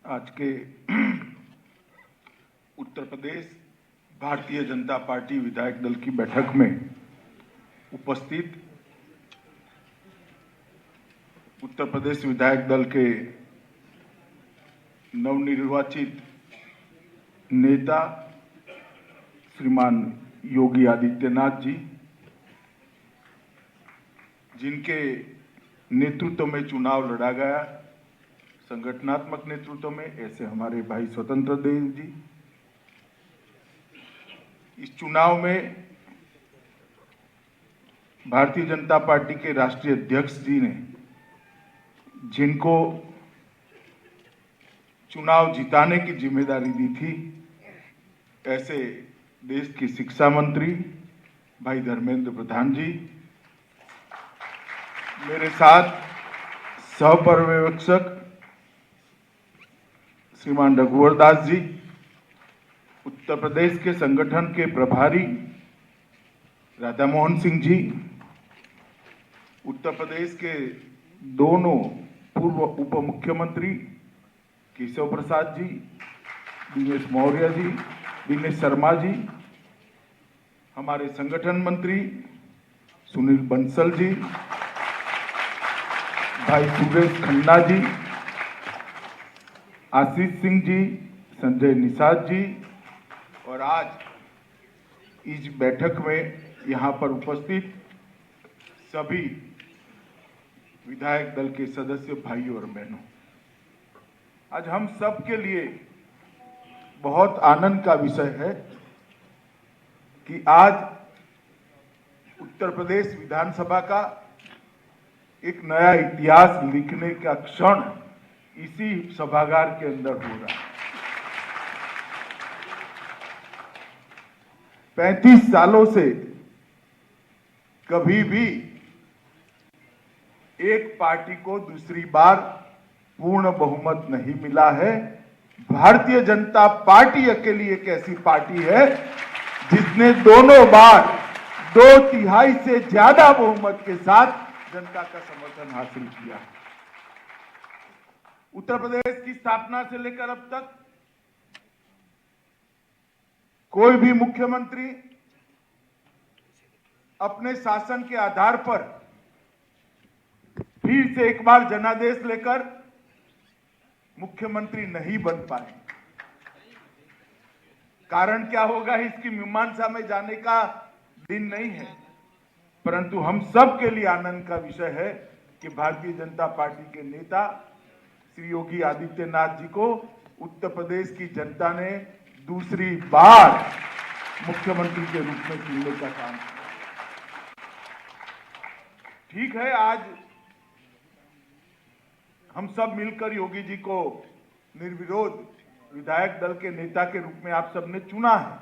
आज के उत्तर प्रदेश भारतीय जनता पार्टी विधायक दल की बैठक में उपस्थित उत्तर प्रदेश विधायक दल के नवनिर्वाचित नेता श्रीमान योगी आदित्यनाथ जी, जिनके नेतृत्व में चुनाव लड़ा गया, संगठनात्मक नेतृत्व में, ऐसे हमारे भाई स्वतंत्र देव जी। इस चुनाव में भारतीय जनता पार्टी के राष्ट्रीय अध्यक्ष जी ने जिनको चुनाव जिताने की जिम्मेदारी दी थी, ऐसे देश की शिक्षा मंत्री भाई धर्मेंद्र प्रधान जी, मेरे साथ सहपर्यवेक्षक श्रीमान रघुवर दास जी, उत्तर प्रदेश के संगठन के प्रभारी राधा मोहन सिंह जी, उत्तर प्रदेश के दोनों पूर्व उप मुख्यमंत्री केशव प्रसाद जी, दिनेश मौर्य जी, दिनेश शर्मा जी, हमारे संगठन मंत्री सुनील बंसल जी, भाई सुरेश खन्ना जी, आशीष सिंह जी, संजय निषाद जी, और आज इस बैठक में यहाँ पर उपस्थित सभी विधायक दल के सदस्य भाइयों और बहनों, आज हम सब के लिए बहुत आनंद का विषय है कि आज उत्तर प्रदेश विधानसभा का एक नया इतिहास लिखने का क्षण इसी सभागार के अंदर हो रहा है। 35 सालों से कभी भी एक पार्टी को दूसरी बार पूर्ण बहुमत नहीं मिला है। भारतीय जनता पार्टी अकेली एक ऐसी पार्टी है जिसने दोनों बार 2/3 से ज्यादा बहुमत के साथ जनता का समर्थन हासिल किया। उत्तर प्रदेश की स्थापना से लेकर अब तक कोई भी मुख्यमंत्री अपने शासन के आधार पर फिर से एक बार जनादेश लेकर मुख्यमंत्री नहीं बन पाए। कारण क्या होगा, इसकी मीमांसा में जाने का दिन नहीं है, परंतु हम सब के लिए आनंद का विषय है कि भारतीय जनता पार्टी के नेता श्री योगी आदित्यनाथ जी को उत्तर प्रदेश की जनता ने दूसरी बार मुख्यमंत्री के रूप में चुनने का काम किया। ठीक है, आज हम सब मिलकर योगी जी को निर्विरोध विधायक दल के नेता के रूप में आप सबने चुना है,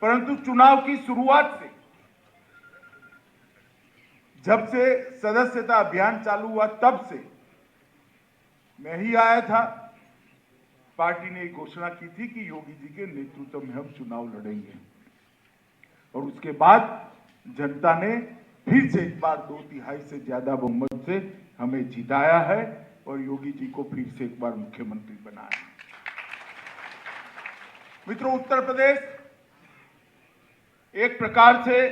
परंतु चुनाव की शुरुआत से, जब से सदस्यता अभियान चालू हुआ तब से मैं ही आया था, पार्टी ने घोषणा की थी कि योगी जी के नेतृत्व में हम चुनाव लड़ेंगे, और उसके बाद जनता ने फिर से एक बार 2/3 से ज्यादा बहुमत से हमें जिताया है और योगी जी को फिर से एक बार मुख्यमंत्री बनाया। मित्रों, उत्तर प्रदेश एक प्रकार से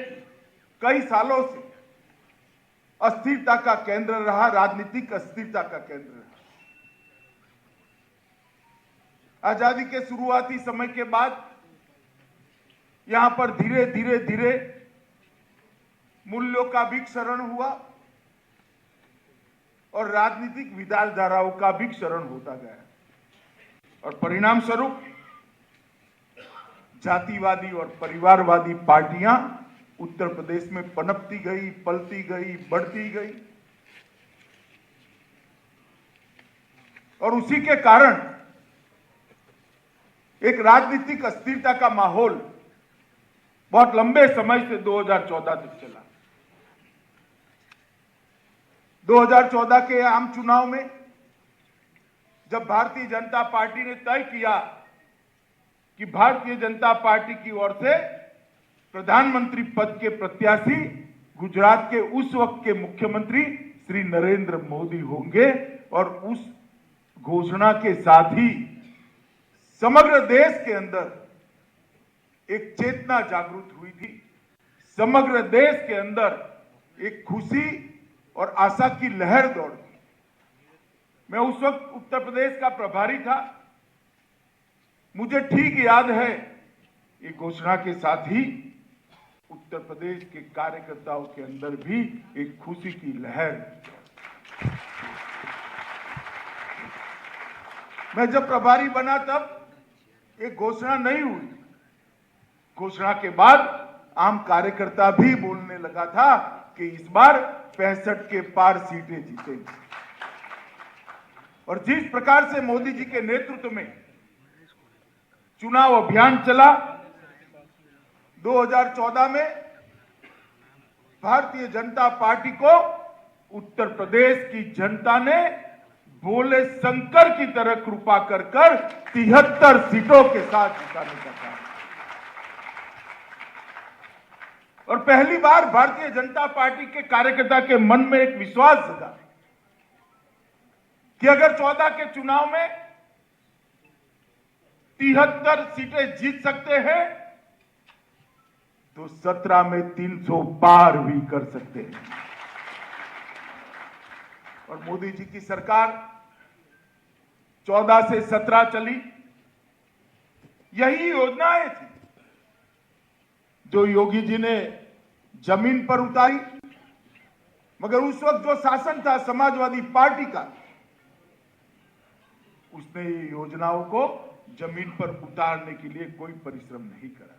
कई सालों से अस्थिरता का केंद्र रहा, राजनीतिक अस्थिरता का केंद्र रहा। आजादी के शुरुआती समय के बाद यहां पर धीरे धीरे मूल्यों का भी क्षरण हुआ और राजनीतिक विचारधाराओं का भी क्षरण होता गया, और परिणाम स्वरूप जातिवादी और परिवारवादी पार्टियां उत्तर प्रदेश में पनपती गई, पलती गई, बढ़ती गई, और उसी के कारण एक राजनीतिक अस्थिरता का माहौल बहुत लंबे समय से 2014 तक चला। 2014 के आम चुनाव में जब भारतीय जनता पार्टी ने तय किया कि भारतीय जनता पार्टी की ओर से प्रधानमंत्री पद के प्रत्याशी गुजरात के उस वक्त के मुख्यमंत्री श्री नरेंद्र मोदी होंगे, और उस घोषणा के साथ ही समग्र देश के अंदर एक चेतना जागृत हुई थी। समग्र देश के अंदर एक खुशी और आशा की लहर दौड़ी। मैं उस वक्त उत्तर प्रदेश का प्रभारी था। मुझे ठीक याद है, ये घोषणा के साथ ही उत्तर प्रदेश के कार्यकर्ताओं के अंदर भी एक खुशी की लहर। मैं जब प्रभारी बना तब एक घोषणा नहीं हुई। घोषणा के बाद आम कार्यकर्ता भी बोलने लगा था कि इस बार 65 के पार सीटें जीतेंगे। और जिस प्रकार से मोदी जी के नेतृत्व में चुनाव अभियान चला, 2014 में भारतीय जनता पार्टी को उत्तर प्रदेश की जनता ने बोले शंकर की तरह कृपा कर 73 सीटों के साथ जिताने का काम। और पहली बार भारतीय जनता पार्टी के कार्यकर्ता के मन में एक विश्वास जगा कि अगर 14 के चुनाव में 73 सीटें जीत सकते हैं तो 17 में 300 पार भी कर सकते हैं। और मोदी जी की सरकार 14 से 17 चली। यही योजनाएं थी जो योगी जी ने जमीन पर उतारी। मगर उस वक्त जो शासन था समाजवादी पार्टी का, उसने ये योजनाओं को जमीन पर उतारने के लिए कोई परिश्रम नहीं करा।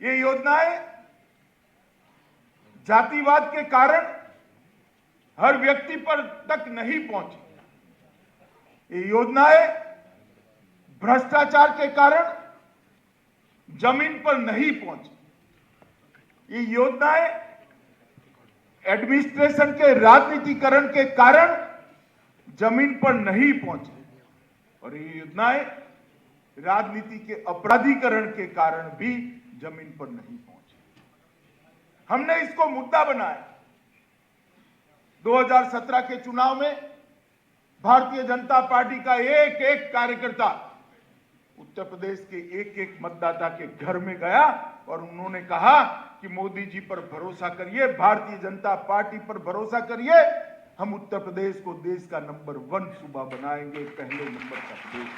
ये योजनाएं जातिवाद के कारण हर व्यक्ति पर तक नहीं पहुंची। ये योजनाएं भ्रष्टाचार के कारण जमीन पर नहीं पहुंची। ये योजनाएं एडमिनिस्ट्रेशन के राजनीतिकरण के कारण जमीन पर नहीं पहुंची। और ये योजनाएं राजनीति के अपराधीकरण के कारण भी जमीन पर नहीं पहुंची। हमने इसको मुद्दा बनाया। 2017 के चुनाव में भारतीय जनता पार्टी का एक एक कार्यकर्ता उत्तर प्रदेश के एक एक मतदाता के घर में गया और उन्होंने कहा कि मोदी जी पर भरोसा करिए, भारतीय जनता पार्टी पर भरोसा करिए, हम उत्तर प्रदेश को देश का नंबर 1 सूबा बनाएंगे, पहले नंबर का प्रदेश।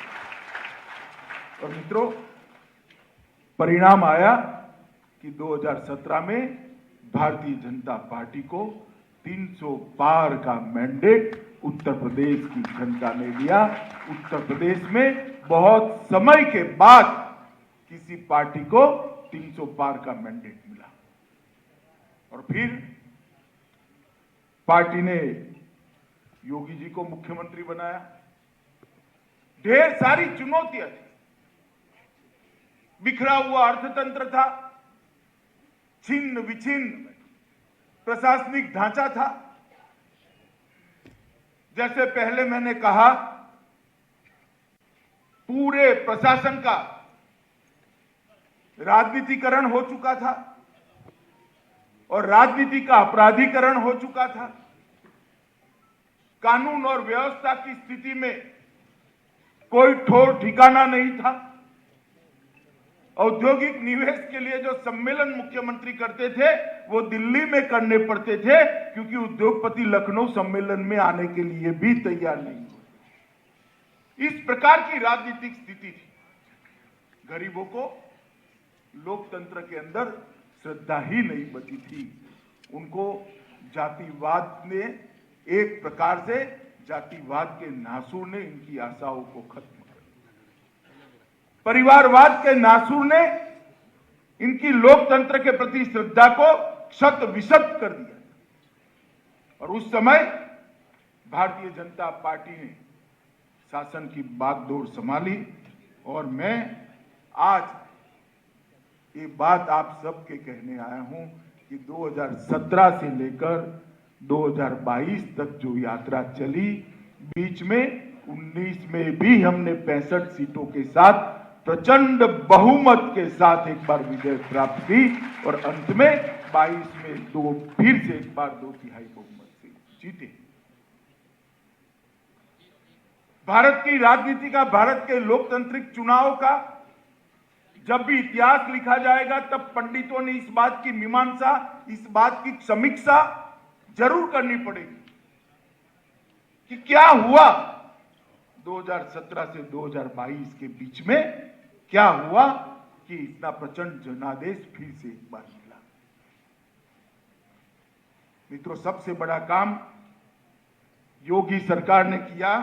और मित्रों, परिणाम आया कि 2017 में भारतीय जनता पार्टी को 300 पार का मैंडेट उत्तर प्रदेश की जनता ने लिया। उत्तर प्रदेश में बहुत समय के बाद किसी पार्टी को 300 पार का मैंडेट मिला। और फिर पार्टी ने योगी जी को मुख्यमंत्री बनाया। ढेर सारी चुनौतियां थी। बिखरा हुआ अर्थतंत्र था, छिन्न विछिन्न प्रशासनिक ढांचा था। जैसे पहले मैंने कहा, पूरे प्रशासन का राजनीतिकरण हो चुका था और राजनीति का अपराधीकरण हो चुका था। कानून और व्यवस्था की स्थिति में कोई ठोर ठिकाना नहीं था। औद्योगिक निवेश के लिए जो सम्मेलन मुख्यमंत्री करते थे वो दिल्ली में करने पड़ते थे, क्योंकि उद्योगपति लखनऊ सम्मेलन में आने के लिए भी तैयार नहीं हुए। इस प्रकार की राजनीतिक स्थिति थी। गरीबों को लोकतंत्र के अंदर श्रद्धा ही नहीं बची थी। उनको जातिवाद ने एक प्रकार से, जातिवाद के नासूर ने इनकी आशाओं को खत्म कर दिया। परिवारवाद के नासूर ने इनकी लोकतंत्र के प्रति श्रद्धा को क्षत विक्षत कर दिया। और उस समय भारतीय जनता पार्टी ने शासन की बागडोर संभाली। और मैं आज ये बात आप सबके कहने आया हूं कि 2017 से लेकर 2022 तक जो यात्रा चली, बीच में 19 में भी हमने 65 सीटों के साथ प्रचंड बहुमत के साथ एक बार विजय प्राप्त की और अंत में 22 में फिर से एक बार 2/3 बहुमत से जीते। भारत की राजनीति का, भारत के लोकतांत्रिक चुनाव का जब भी इतिहास लिखा जाएगा तब पंडितों ने इस बात की मीमांसा, इस बात की समीक्षा जरूर करनी पड़ेगी कि क्या हुआ 2017 से 2022 के बीच में, क्या हुआ कि इतना प्रचंड जनादेश फिर से एक बार मिला। मित्रों, सबसे बड़ा काम योगी सरकार ने किया